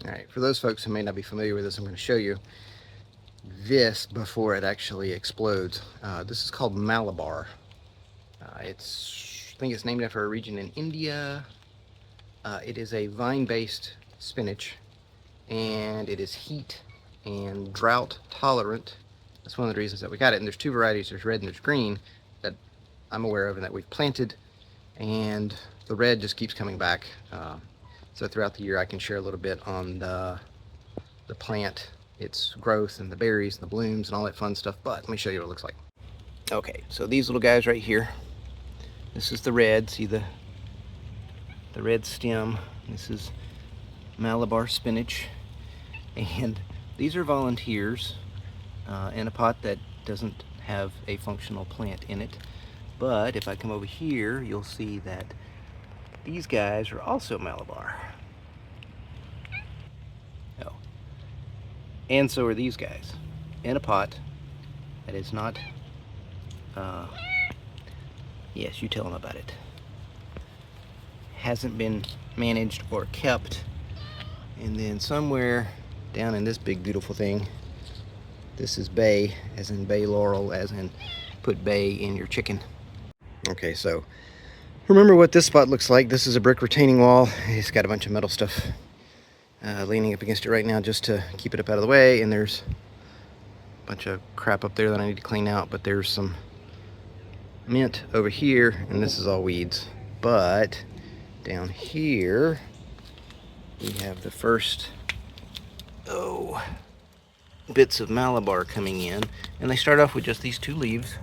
Alright, for those folks who may not be familiar with this, I'm going to show you this before it actually explodes. This is called Malabar. I think it's named after a region in India. It is a vine-based spinach, and it is heat and drought tolerant. That's one of the reasons that we got it. And there's two varieties, there's red and there's green, that I'm aware of and that we've planted, and the red just keeps coming back. So throughout the year I can share a little bit on the plant, its growth and the berries and the blooms and all that fun stuff, but let me show you what it looks like. Okay, so these little guys right here, this is the red. See the red stem. This is Malabar spinach, and these are volunteers in a pot that doesn't have a functional plant in it. But if I come over here, you'll see that these guys are also Malabar. Oh, and so are these guys in a pot that is not. Yes, you tell them about it. Hasn't been managed or kept. And then somewhere down in this big beautiful thing, this is bay, as in bay laurel, as in put bay in your chicken. Okay, so remember what this spot looks like. This is a brick retaining wall. It's got a bunch of metal stuff leaning up against it right now just to keep it up out of the way, and there's a bunch of crap up there that I need to clean out, but there's some mint over here, and this is all weeds. But down here we have the first bits of Malabar coming in, and they start off with just these two leaves.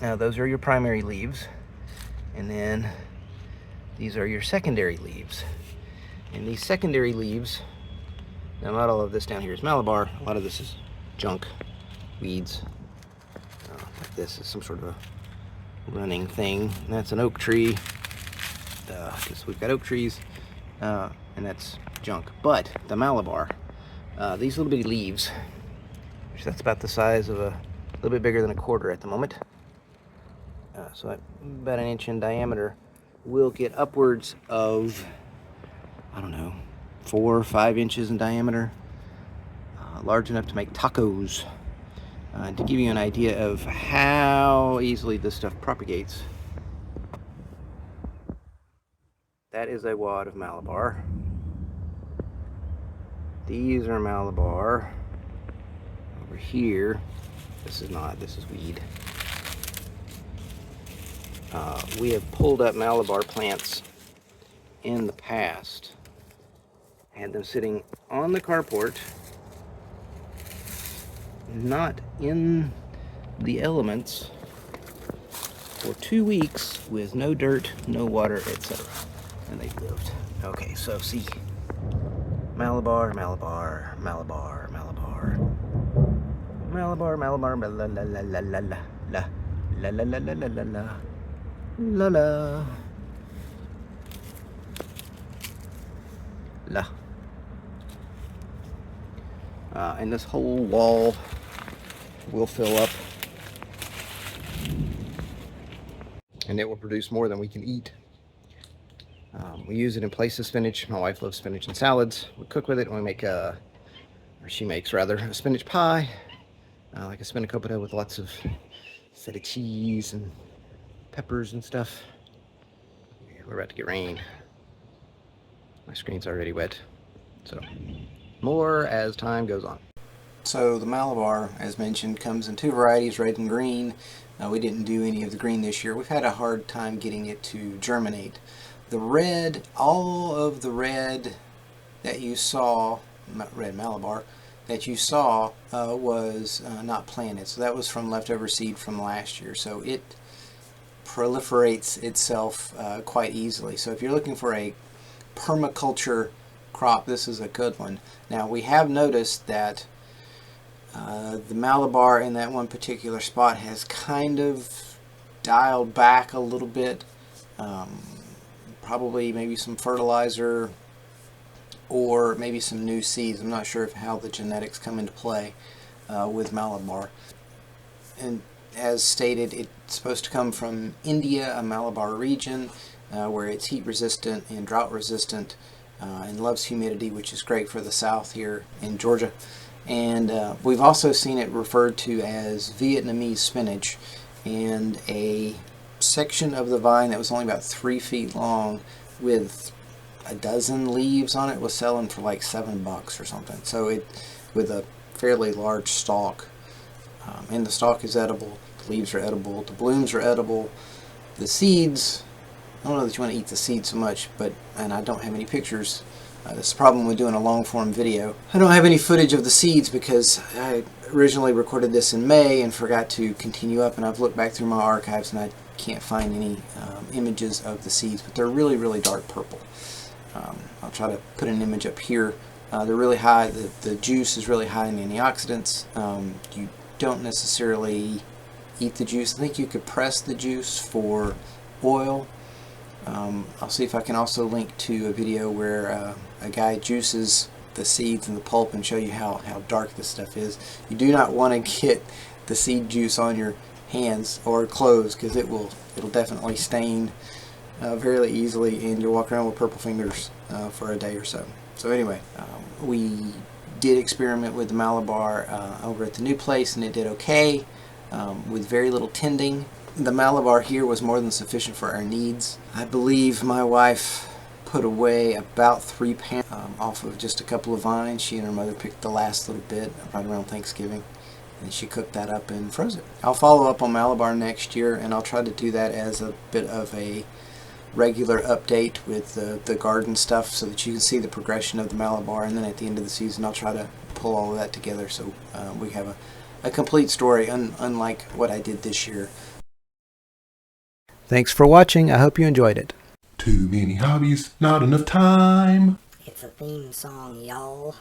Now those are your primary leaves, and then these are your secondary leaves. And these secondary leaves, now not all of this down here is Malabar, a lot of this is junk, weeds. Like this is some sort of a running thing, and that's an oak tree, because we've got oak trees, and that's junk. But the Malabar, these little bitty leaves, which that's about the size of a little bit bigger than a quarter at the moment, so about an inch in diameter, will get upwards of, I don't know, 4 or 5 inches in diameter, large enough to make tacos. To give you an idea of how easily this stuff propagates, that is a wad of Malabar. These are Malabar. Over here, this is not, this is weed. We have pulled up Malabar plants in the past, had them sitting on the carport, not in the elements, for 2 weeks with no dirt, no water, etc. And they've lived. Okay, so see, Malabar, Malabar, Malabar, Malabar, Malabar, Malabar, la la la la la la la la la la la la la la la la la. And this whole wall will fill up, and it will produce more than we can eat. We use it in place of spinach. My wife loves spinach and salads. We cook with it, and we make or she makes rather, a spinach pie, like a spanakopita with lots of feta cheese and peppers and stuff. We're about to get rain. My screen's already wet, so more as time goes on. So the Malabar, as mentioned, comes in 2 varieties, red and green. We didn't do any of the green this year. We've had a hard time getting it to germinate. The red, all of the red that you saw, red Malabar, that you saw was not planted. So that was from leftover seed from last year. So it proliferates itself quite easily. So if you're looking for a permaculture crop, this is a good one. Now we have noticed that the Malabar in that one particular spot has kind of dialed back a little bit. Probably maybe some fertilizer or maybe some new seeds. I'm not sure how the genetics come into play with Malabar. And as stated, it's supposed to come from India, a Malabar region, where it's heat resistant and drought resistant. and loves humidity, which is great for the south here in Georgia. And we've also seen it referred to as Vietnamese spinach, and a section of the vine that was only about 3 feet long with a dozen leaves on it was selling for like $7 or something. So it, with a fairly large stalk, and the stalk is edible, the leaves are edible, the blooms are edible, the seeds, I don't know that you want to eat the seeds so much, but, and I don't have any pictures. This is the problem with doing a long form video. I don't have any footage of the seeds because I originally recorded this in May and forgot to continue up, and I've looked back through my archives and I can't find any images of the seeds, but they're really, really dark purple. I'll try to put an image up here. They're really high, the juice is really high in antioxidants. You don't necessarily eat the juice. I think you could press the juice for oil. I'll see if I can also link to a video where a guy juices the seeds and the pulp and show you how dark this stuff is. You do not want to get the seed juice on your hands or clothes because it'll definitely stain very easily, and you'll walk around with purple fingers for a day or so. So anyway, we did experiment with the Malabar over at the new place, and it did okay with very little tending. The Malabar here was more than sufficient for our needs. I believe my wife put away about 3 pounds off of just a couple of vines. She and her mother picked the last little bit right around Thanksgiving, and she cooked that up and froze it. I'll follow up on Malabar next year, and I'll try to do that as a bit of a regular update with the garden stuff so that you can see the progression of the Malabar, and then at the end of the season I'll try to pull all of that together so we have a complete story, unlike what I did this year. Thanks for watching. I hope you enjoyed it. Too many hobbies, not enough time. It's a theme song, y'all.